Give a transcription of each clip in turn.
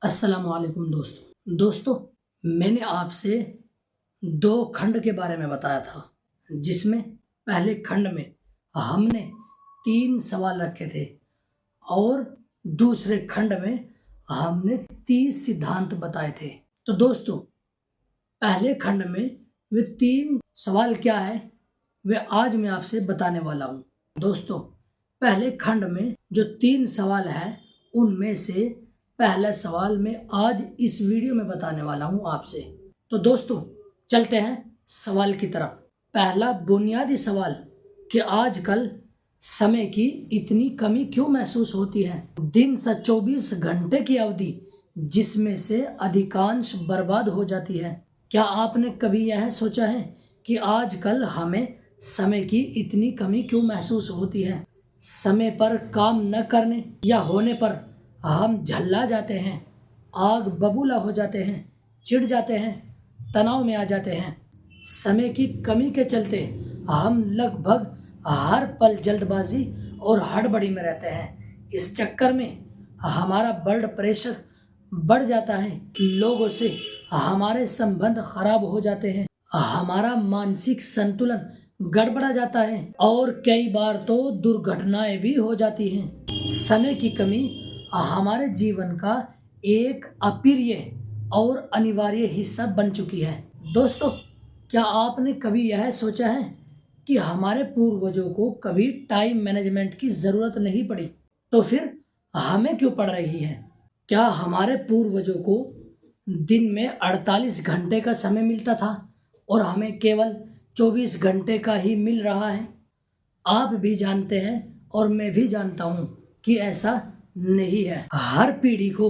अस्सलामुअलैकुम दोस्तों, मैंने आपसे 2 खंड के बारे में बताया था, जिसमें पहले खंड में हमने 3 सवाल रखे थे और दूसरे खंड में हमने 30 सिद्धांत बताए थे। तो दोस्तों, पहले खंड में वे 3 सवाल क्या है, वे आज मैं आपसे बताने वाला हूँ। दोस्तों, पहले खंड में जो 3 सवाल हैं, उनमें से पहला सवाल मैं आज इस वीडियो में बताने वाला हूं आपसे। तो दोस्तों, चलते हैं सवाल की तरफ। पहला बुनियादी सवाल कि आजकल समय की इतनी कमी क्यों महसूस होती है। दिन सा 24 घंटे की अवधि जिसमें से अधिकांश बर्बाद हो जाती है। क्या आपने कभी यह सोचा है कि आजकल हमें समय की इतनी कमी क्यों महसूस होती है। समय पर काम न करने या होने पर हम झल्ला जाते हैं, आग बबूला हो जाते हैं, चिढ़ जाते हैं, तनाव में आ जाते हैं। समय की कमी के चलते हम लगभग हर पल जल्दबाजी और हड़बड़ी में रहते हैं। इस चक्कर में हमारा ब्लड प्रेशर बढ़ जाता है, लोगों से हमारे संबंध खराब हो जाते हैं, हमारा मानसिक संतुलन गड़बड़ा जाता है और कई बार तो दुर्घटनाएं भी हो जाती हैं। समय की कमी हमारे जीवन का एक अप्रिय और अनिवार्य हिस्सा बन चुकी है। दोस्तों, क्या आपने कभी यह सोचा है कि हमारे पूर्वजों को कभी टाइम मैनेजमेंट की जरूरत नहीं पड़ी, तो फिर हमें क्यों पड़ रही है। क्या हमारे पूर्वजों को दिन में 48 घंटे का समय मिलता था और हमें केवल 24 घंटे का ही मिल रहा है। आप भी जानते हैं और मैं भी जानता हूं कि ऐसा नहीं है। हर पीढ़ी को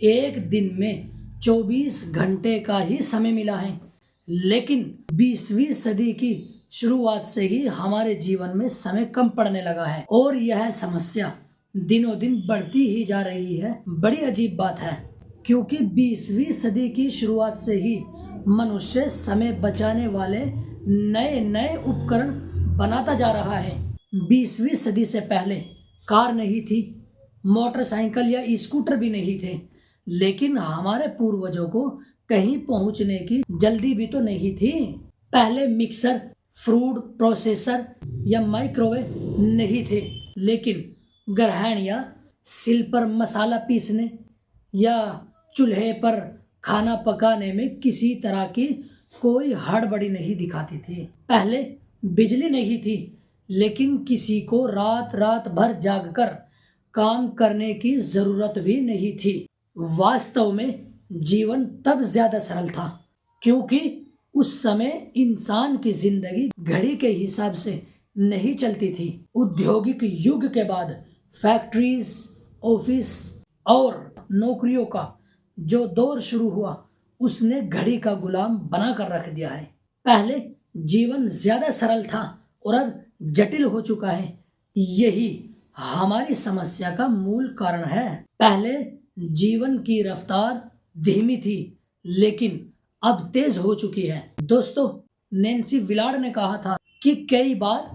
एक दिन में 24 घंटे का ही समय मिला है, लेकिन 20वीं सदी की शुरुआत से ही हमारे जीवन में समय कम पड़ने लगा है और यह समस्या दिनों दिन बढ़ती ही जा रही है। बड़ी अजीब बात है, क्योंकि 20वीं सदी की शुरुआत से ही मनुष्य समय बचाने वाले नए नए उपकरण बनाता जा रहा है। 20वीं सदी से पहले कार नहीं थी, मोटरसाइकिल या स्कूटर भी नहीं थे, लेकिन हमारे पूर्वजों को कहीं पहुंचने की जल्दी भी तो नहीं थी। पहले मिक्सर, फूड प्रोसेसर या माइक्रोवेव नहीं थे, लेकिन ग्रहण या सिल पर मसाला पीसने या चूल्हे पर खाना पकाने में किसी तरह की कोई हड़बड़ी नहीं दिखाती थी। पहले बिजली नहीं थी, लेकिन किसी को रात रात भर जागकर काम करने की जरूरत भी नहीं थी। वास्तव में जीवन तब ज्यादा सरल था, क्योंकि उस समय इंसान की जिंदगी घड़ी के हिसाब से नहीं चलती थी। औद्योगिक युग के बाद फैक्ट्रीज, ऑफिस और नौकरियों का जो दौर शुरू हुआ, उसने घड़ी का गुलाम बनाकर रख दिया है। पहले जीवन ज्यादा सरल था और अब जटिल हो चुका है। यही हमारी समस्या का मूल कारण है। पहले जीवन की रफ्तार धीमी थी, लेकिन अब तेज हो चुकी है। दोस्तों, नैन्सी विलार्ड ने कहा था कि कई बार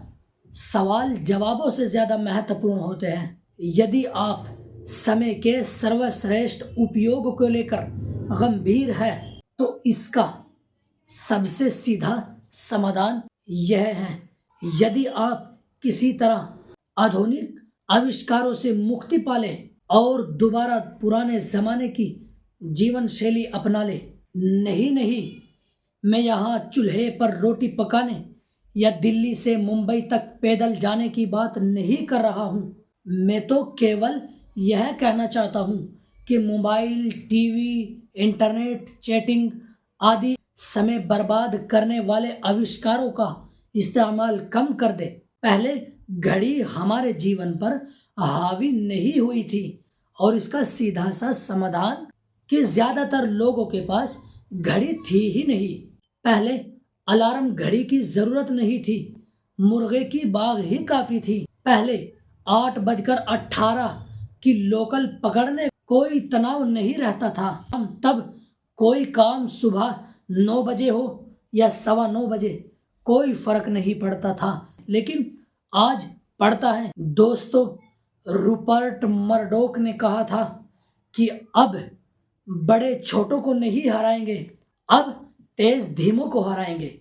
सवाल जवाबों से ज्यादा महत्वपूर्ण होते हैं। यदि आप समय के सर्वश्रेष्ठ उपयोग को लेकर गंभीर है, तो इसका सबसे सीधा समाधान यह है, यदि आप किसी तरह आधुनिक आविष्कारों से मुक्ति पाले और दोबारा पुराने जमाने की जीवन शैली अपना ले। नहीं, मैं यहाँ चूल्हे पर रोटी पकाने या दिल्ली से मुंबई तक पैदल जाने की बात नहीं कर रहा हूँ। मैं तो केवल यह कहना चाहता हूँ कि मोबाइल, टीवी, इंटरनेट, चैटिंग आदि समय बर्बाद करने वाले आविष्कारों का इस्तेमाल कम कर दे। पहले घड़ी हमारे जीवन पर हावी नहीं हुई थी और इसका सीधा सा समाधान कि ज्यादातर लोगों के पास घड़ी थी ही नहीं। पहले अलार्म घड़ी की जरूरत नहीं थी, मुर्गे की बाग ही काफी थी। पहले 8:18 की लोकल पकड़ने कोई तनाव नहीं रहता था। तब कोई काम सुबह 9 बजे हो या 9:15 बजे कोई फर्क नहीं पड़ता था, लेकिन आज पड़ता है। दोस्तों, रूपर्ट मर्डोक ने कहा था कि अब बड़े छोटों को नहीं हराएंगे, अब तेज धीमों को हराएंगे।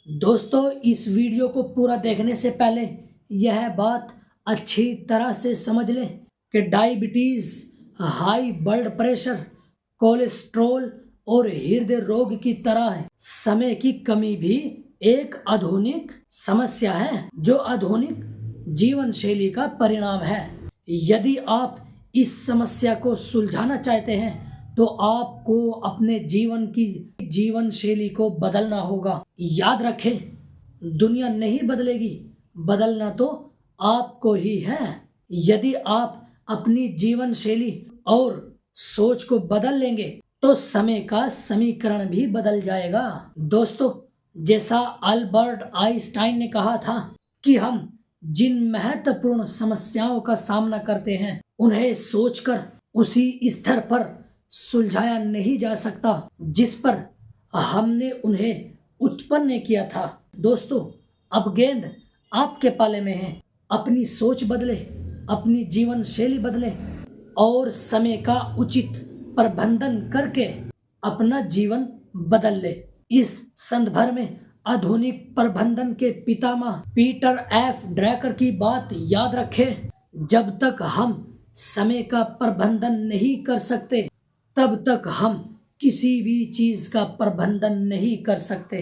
दोस्तों, इस वीडियो को पूरा देखने से पहले यह बात अच्छी तरह से समझ लें कि diabetes, high blood pressure, cholesterol और हृदय रोग की तरह समय की कमी भी एक आधुनिक समस्या है जो आधुनिक जीवन शैली का परिणाम है। यदि आप इस समस्या को सुलझाना चाहते हैं तो आपको अपने जीवन शैली को बदलना होगा। याद रखें, दुनिया नहीं बदलेगी, बदलना तो आपको ही है। यदि आप अपनी जीवन शैली और सोच को बदल लेंगे तो समय का समीकरण भी बदल जाएगा। दोस्तों, जैसा अल्बर्ट आइंस्टाइन ने कहा था कि हम जिन महत्वपूर्ण समस्याओं का सामना करते हैं उन्हें सोचकर उसी स्तर पर सुलझाया नहीं जा सकता जिस पर हमने उन्हें उत्पन्न किया था। दोस्तों, अब गेंद आपके पाले में है। अपनी सोच बदले, अपनी जीवन शैली बदले और समय का उचित प्रबंधन करके अपना जीवन बदल ले। इस संदर्भ में आधुनिक प्रबंधन के पितामह पीटर एफ ड्रकर की बात याद रखें, जब तक हम समय का प्रबंधन नहीं कर सकते तब तक हम किसी भी चीज का प्रबंधन नहीं कर सकते।